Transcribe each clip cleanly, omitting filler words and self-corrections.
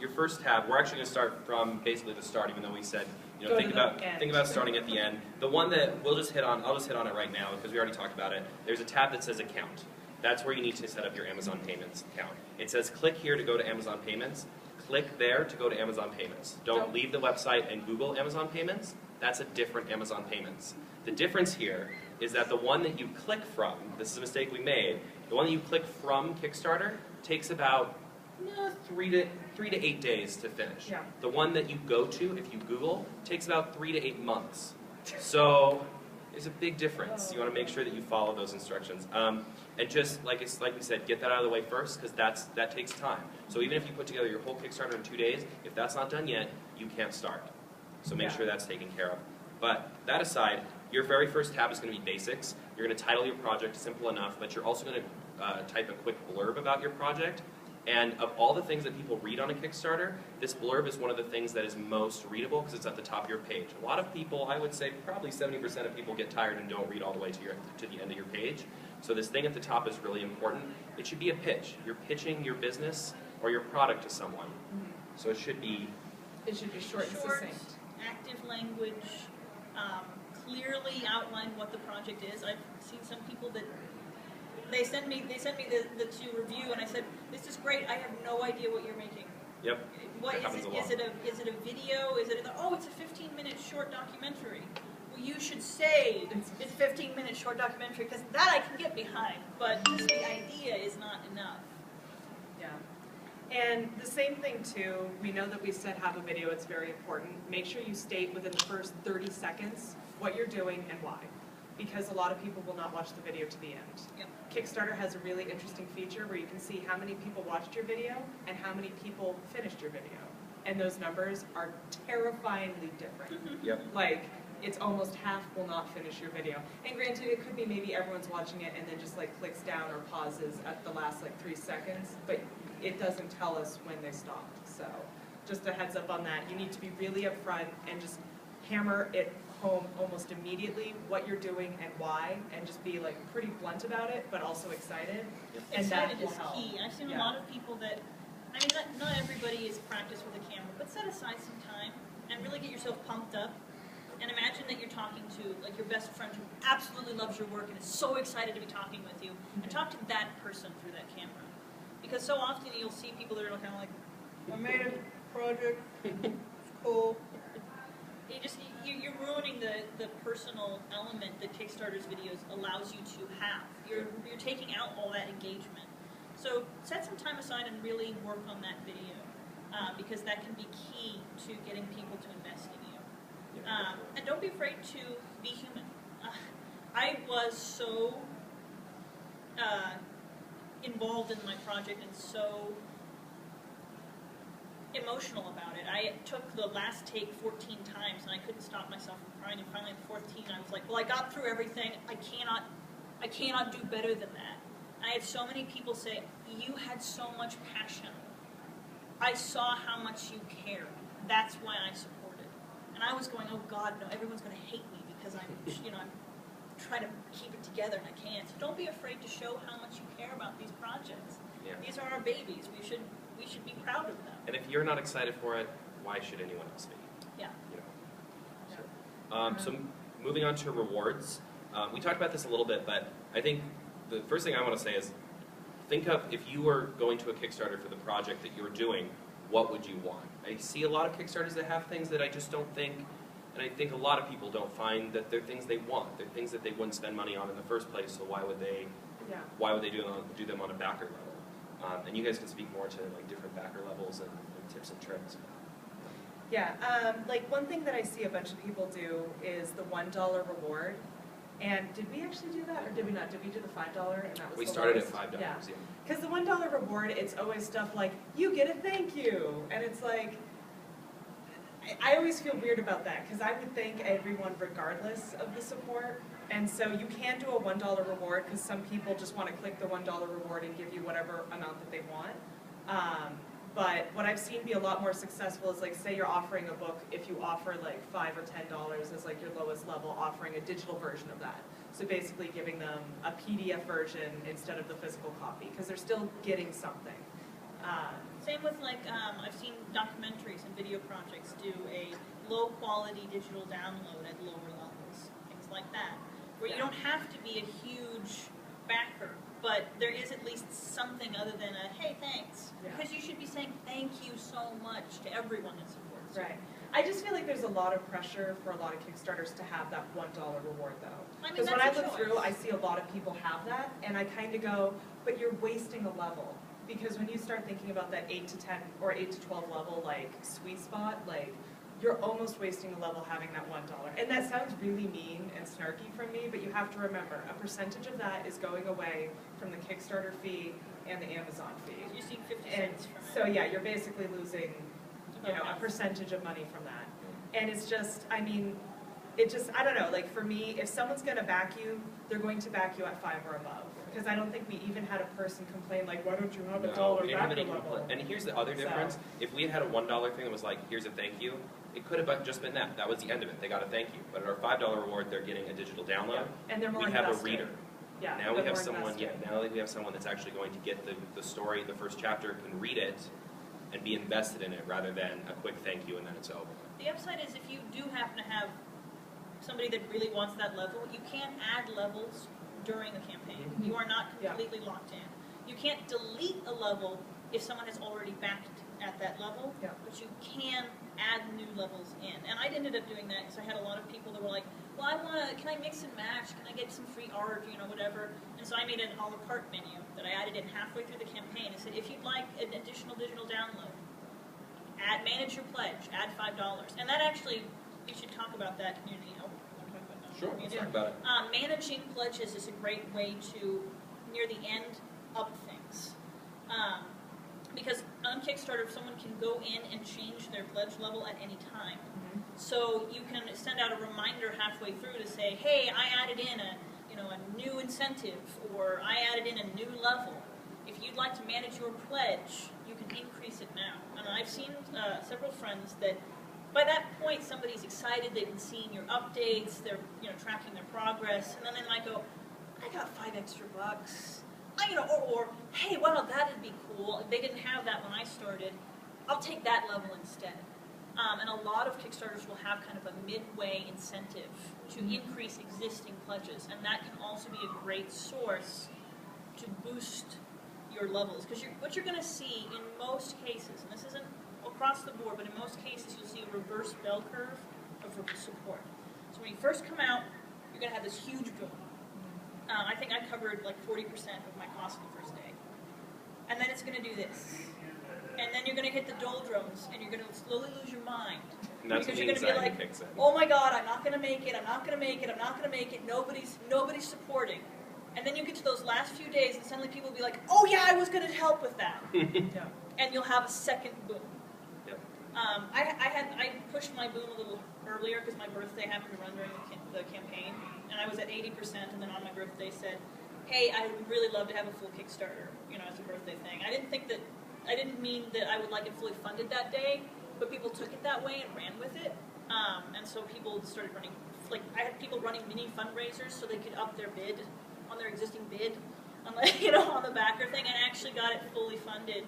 your first tab, we're actually going to start from basically the start, even though we said, think about starting at the end. The one that I'll just hit on it right now because we already talked about it. There's a tab that says Account. That's where you need to set up your Amazon Payments account. It says click here to go to Amazon Payments. Click there to go to Amazon Payments. Don't leave the website and Google Amazon Payments. That's a different Amazon Payments. The difference here is that the one that you click from, this is a mistake we made, the one that you click from Kickstarter takes about 3 to 8 days to finish. Yeah. The one that you go to, if you Google, takes about 3 to 8 months. So there's a big difference. You want to make sure that you follow those instructions. And just like we said, get that out of the way first because that takes time. So even if you put together your whole Kickstarter in 2 days, if that's not done yet, you can't start. So make sure that's taken care of. But that aside, your very first tab is going to be basics. You're going to title your project simple enough, but you're also going to type a quick blurb about your project. And of all the things that people read on a Kickstarter, this blurb is one of the things that is most readable because it's at the top of your page. A lot of people, I would say probably 70% of people get tired and don't read all the way to the end of your page. So this thing at the top is really important. It should be a pitch. You're pitching your business or your product to someone. So it should be short and succinct. Active language, clearly outline what the project is. I've seen some people that they sent me the to review, and I said, "This is great. I have no idea what you're making." Yep. What is it? Is it a video? Is it? It's a 15-minute short documentary. Well, you should say it's a 15-minute short documentary because that I can get behind. But just the idea is not enough. Yeah. And the same thing too, we know that we said have a video, it's very important. Make sure you state within the first 30 seconds what you're doing and why. Because a lot of people will not watch the video to the end. Yep. Kickstarter has a really interesting feature where you can see how many people watched your video and how many people finished your video. And those numbers are terrifyingly different. Yep. Like, it's almost half will not finish your video. And granted, it could be maybe everyone's watching it and then just like clicks down or pauses at the last like 3 seconds, but it doesn't tell us when they stopped. So just a heads up on that. You need to be really upfront and just hammer it home almost immediately what you're doing and why, and just be like pretty blunt about it, but also excited. And excited is key. I've seen a lot of people that, I mean, not everybody is practiced with a camera, but set aside some time and really get yourself pumped up. And imagine that you're talking to like your best friend who absolutely loves your work and is so excited to be talking with you, and talk to that person through that camera. Because so often you'll see people that are kind of like, I made a project, it's cool. You're ruining the personal element that Kickstarter's videos allows you to have. You're taking out all that engagement. So set some time aside and really work on that video because that can be key to getting people to invest in you. And don't be afraid to be human. I was so involved in my project and so emotional about it. I took the last take 14 times and I couldn't stop myself from crying, and finally at the 14th I was like, well, I got through everything. I cannot do better than that. And I had so many people say, you had so much passion. I saw how much you cared. That's why I supported. And I was going, oh God, no, everyone's going to hate me because I'm trying to keep it together and I can't. So don't be afraid to show how much you care about these projects. Yeah. These are our babies. We should be proud of them. And if you're not excited for it, why should anyone else be? Yeah. So moving on to rewards. We talked about this a little bit, but I think the first thing I want to say is think of if you were going to a Kickstarter for the project that you're doing, what would you want? I see a lot of Kickstarters that have things that I just don't think, and I think a lot of people don't find that they're things they want. They're things that they wouldn't spend money on in the first place, so why would they do them on a backer level? And you guys can speak more to like different backer levels and tips and tricks. Yeah, like one thing that I see a bunch of people do is the $1 reward. And did we actually do that, or did we not? Did we do the $5? And that was we the started lowest? at $5. Yeah. Because the $1 reward, it's always stuff like you get a thank you, and it's like I always feel weird about that because I would thank everyone regardless of the support. And so you can do a $1 reward because some people just want to click the $1 reward and give you whatever amount that they want. But what I've seen be a lot more successful is like, say you're offering a book, if you offer like $5 or $10 as like your lowest level, offering a digital version of that. So basically giving them a PDF version instead of the physical copy because they're still getting something. Same with like, I've seen documentaries and video projects do a low quality digital download at lower levels, things like that, where you don't have to be a huge backer, but there is at least something other than a, hey, thanks. Yeah. Because you should be saying thank you so much to everyone that supports you. Right. I just feel like there's a lot of pressure for a lot of Kickstarters to have that $1 reward, though. I mean, Because when I that's a look choice. through, I see a lot of people have that, and I kind of go, but you're wasting a level. Because when you start thinking about that 8 to 10 or 8 to 12 level, like, sweet spot, like, you're almost wasting a level having that $1. And that sounds really mean and snarky from me, but you have to remember, a percentage of that is going away from the Kickstarter fee and the Amazon fee. You're seeing 50 And cents from it. so, yeah, you're basically losing, you know, a percentage of money from that. And it's just, I mean, it just, I don't know, like for me, if someone's going to back you, they're going to back you at 5 or above. Because I don't think we even had a person complain, like, why don't you have a dollar we didn't have backer any level? And here's the other difference. If we had had a $1 thing that was like, here's a thank you, it could have just been that. That was the end of it. They got a thank you. But at our $5 reward, they're getting a digital download. Yeah. And they're more We have invested. a reader. Yeah, Now we they're have more someone. invested. Yeah. Now we have someone that's actually going to get the story, the first chapter, can read it, and be invested in it rather than a quick thank you and then it's over. The upside is if you do happen to have somebody that really wants that level, you can add levels during the campaign. Mm-hmm. You are not completely locked in. You can't delete a level if someone has already backed at that level, but you can add new levels in. And I ended up doing that because I had a lot of people that were like, well, can I mix and match? Can I get some free art, you know, whatever? And so I made an a la carte menu that I added in halfway through the campaign. I said, if you'd like an additional digital download, manage your pledge, add $5. And that actually, we should talk about that community. Sure, let's talk about it. Managing pledges is a great way to, near the end, up things. Because on Kickstarter, someone can go in and change their pledge level at any time. Mm-hmm. So you can send out a reminder halfway through to say, hey, I added in a new incentive, or I added in a new level. If you'd like to manage your pledge, you can increase it now. And I've seen several friends that by that point, somebody's excited, they've been seeing your updates, they're tracking their progress, and then they might go, I got $5 extra. Or hey, wow, that'd be cool. They didn't have that when I started. I'll take that level instead. And a lot of Kickstarters will have kind of a midway incentive to increase existing pledges, and that can also be a great source to boost your levels. Because what you're going to see in most cases, and this isn't across the board, but in most cases you'll see a reverse bell curve of support. So when you first come out, you're going to have this huge boom. I think I covered like 40% of my cost the first day. And then it's going to do this. And then you're going to hit the doldrums, and you're going to slowly lose your mind. And that's because when you're the going to be anxiety like, kicks in. oh my God, I'm not going to make it, I'm not going to make it, I'm not going to make it, nobody's supporting. And then you get to those last few days, and suddenly people will be like, oh yeah, I was going to help with that. And you'll have a second boom. I pushed my boom a little earlier because my birthday happened to run during the campaign, and I was at 80%, and then on my birthday said, hey, I would really love to have a full Kickstarter, as a birthday thing. I didn't mean that I would like it fully funded that day, but people took it that way and ran with it, and so people started running, like I had people running mini fundraisers so they could up their bid on their existing bid, on the backer thing, and actually got it fully funded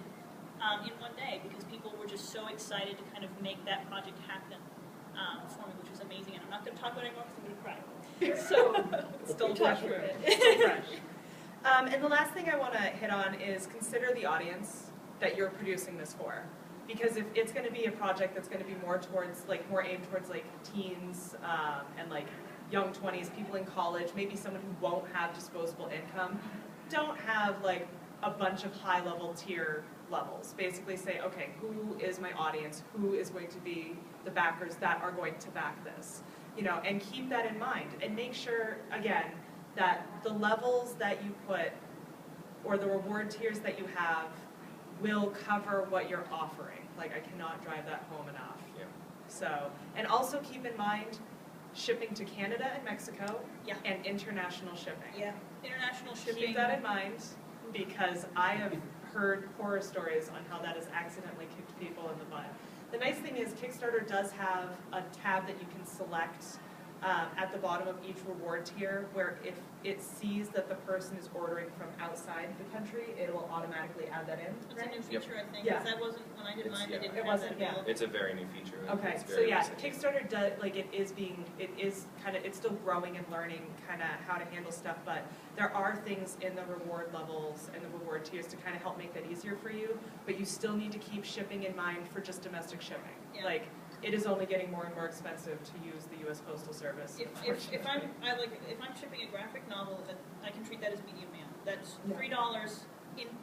in one day because people were just so excited to kind of make that project happen for me, which was amazing. And I'm not going to talk about it anymore because I'm going to cry. So Still fresh. And the last thing I want to hit on is consider the audience that you're producing this for. Because if it's going to be a project that's going to be more aimed towards teens and young 20s, people in college, maybe someone who won't have disposable income, don't have a bunch of high-level tier levels. Basically say, okay, who is my audience? Who is going to be the backers that are going to back this? And keep that in mind. And make sure, again, that the levels that you put or the reward tiers that you have will cover what you're offering. I cannot drive that home enough. Yeah. So, and also keep in mind shipping to Canada and Mexico and international shipping. Yeah, international shipping. Keep that in mind because I have heard horror stories on how that has accidentally kicked people in the butt. The nice thing is Kickstarter does have a tab that you can select at the bottom of each reward tier, where if it sees that the person is ordering from outside the country, it will automatically add that in. It's a new feature, I think. Yeah. That wasn't when I did mine. They didn't It have that wasn't, yeah. available. It's a very new feature. Okay, It's so very yeah, recent. Kickstarter does, like, it's still growing and learning kind of how to handle stuff, but there are things in the reward levels and the reward tiers to kind of help make that easier for you, but you still need to keep shipping in mind for just domestic shipping. Yeah. Like, it is only getting more and more expensive to use the U.S. Postal Service. If I'm shipping a graphic novel, I can treat that as medium mail. That's Yeah. $3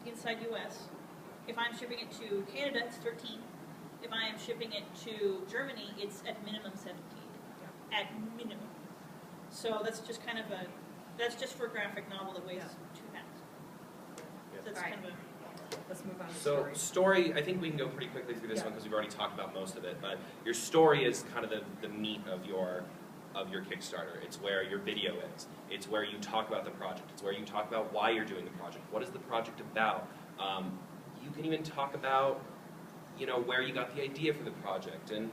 inside U.S. If I'm shipping it to Canada, it's $13. If I am shipping it to Germany, it's at minimum $17. Yeah. At minimum. So that's just kind of that's just for a graphic novel that weighs 2 pounds. Yeah. That's All right. kind of Let's move on to So story. I think we can go pretty quickly through this Yeah. one because we've already talked about most of it. But your story is kind of the meat of your Kickstarter. It's where your video is. It's where you talk about the project. It's where you talk about why you're doing the project. What is the project about? You can even talk about, where you got the idea for the project and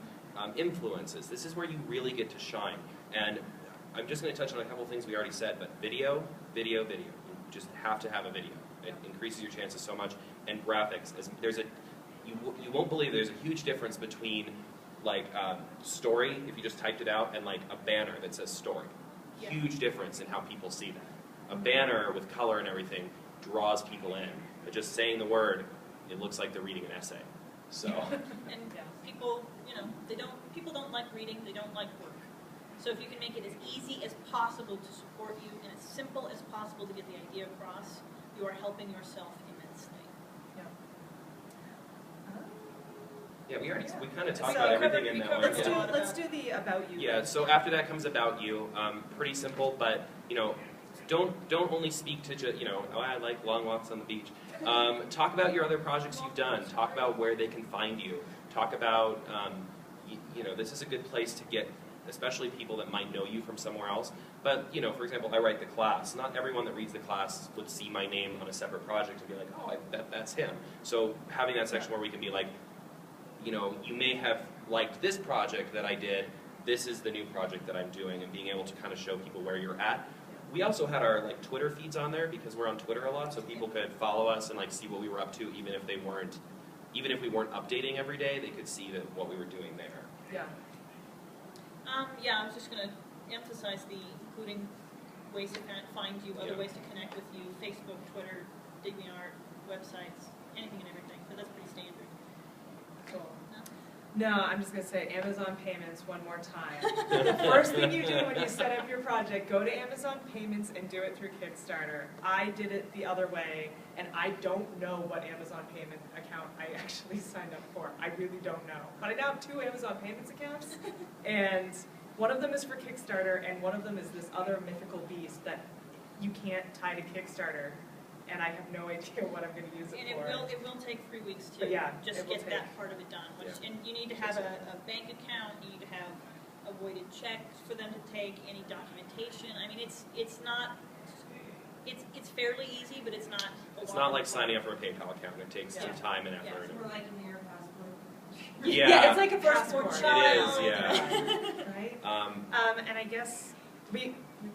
influences. This is where you really get to shine. And I'm just going to touch on a couple things we already said, but video. You just have to have a video. It increases your chances so much. And graphics, you won't believe there's a huge difference between story, if you just typed it out, and like a banner that says story. Yeah. Huge difference in how people see that. A banner with color and everything draws people in, but just saying the word, it looks like they're reading an essay. So. and people, people don't like reading. They don't like work. So if you can make it as easy as possible to support you and as simple as possible to get the idea across, you are helping yourself immensely. Yeah, we kind of talked So about everything in that one. Let's do the about you. Yeah, so after that comes about you. Pretty simple, but don't only speak to I like long walks on the beach. Talk about your other projects you've done. Talk about where they can find you. Talk about this is a good place to get, especially people that might know you from somewhere else. But for example, I write the class. Not everyone that reads the class would see my name on a separate project and be like, oh, that's him. So having that section where we can be like, you may have liked this project that I did, this is the new project that I'm doing, and being able to kind of show people where you're at. We also had our Twitter feeds on there because we're on Twitter a lot, so people could follow us and see what we were up to, even if we weren't updating every day, they could see what we were doing there. Yeah. I was just going to emphasize including ways to find you, other ways to connect with you, Facebook, Twitter, DigMeArt, websites, anything and everything, but that's pretty standard. Cool. No, I'm just going to say Amazon Payments one more time. The first thing you do when you set up your project, go to Amazon Payments and do it through Kickstarter. I did it the other way, and I don't know what Amazon Payment account I actually signed up for. I really don't know. But I now have 2 Amazon Payments accounts, and one of them is for Kickstarter, and one of them is this other mythical beast that you can't tie to Kickstarter. And I have no idea what I'm going to use it for. And it will take 3 weeks to just get that part of it done. And you need to have a bank account. You need to have a voided check for them to take. Any documentation. I mean, it's not. It's fairly easy, but it's not. It's not like signing up for a PayPal account. It takes some time and effort. It's more like a mere passport. Yeah, it's like a passport It child. is, yeah. Right? And I guess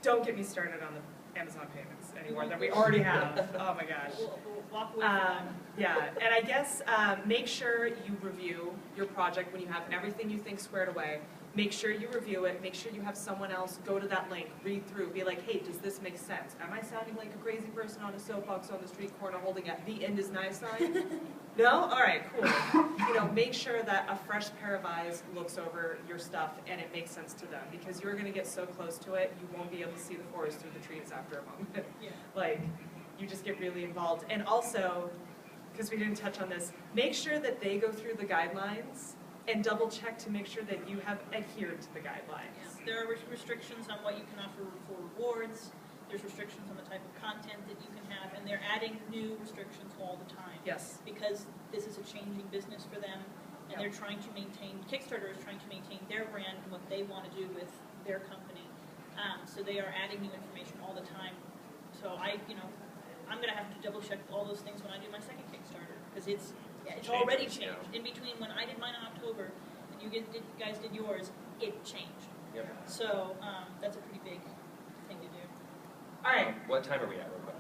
don't get me started on the Amazon Payments anymore than we already have. Oh my gosh. We'll walk away from that. Yeah, and I guess make sure you review your project when you have everything you think squared away. Make sure you review it. Make sure you have someone else go to that link, read through, be like, hey, does this make sense? Am I sounding like a crazy person on a soapbox on the street corner holding a "the end is nigh" sign? No? All right, cool. Make sure that a fresh pair of eyes looks over your stuff and it makes sense to them, because you're going to get so close to it, you won't be able to see the forest through the trees after a moment. Yeah. You just get really involved. And also, because we didn't touch on this, make sure that they go through the guidelines and double check to make sure that you have adhered to the guidelines. Yeah. There are restrictions on what you can offer for rewards. There's restrictions on the type of content that you can have, and they're adding new restrictions all the time. Yes. Because this is a changing business for them, and they're trying to maintain, Kickstarter is trying to maintain their brand and what they want to do with their company. So they are adding new information all the time. So I'm going to have to double check all those things when I do my second Kickstarter, because it's already changed. In between when I did mine in October and you guys did yours, it changed. Yep. So that's a pretty big thing to do. All right. What time are we at, real quick?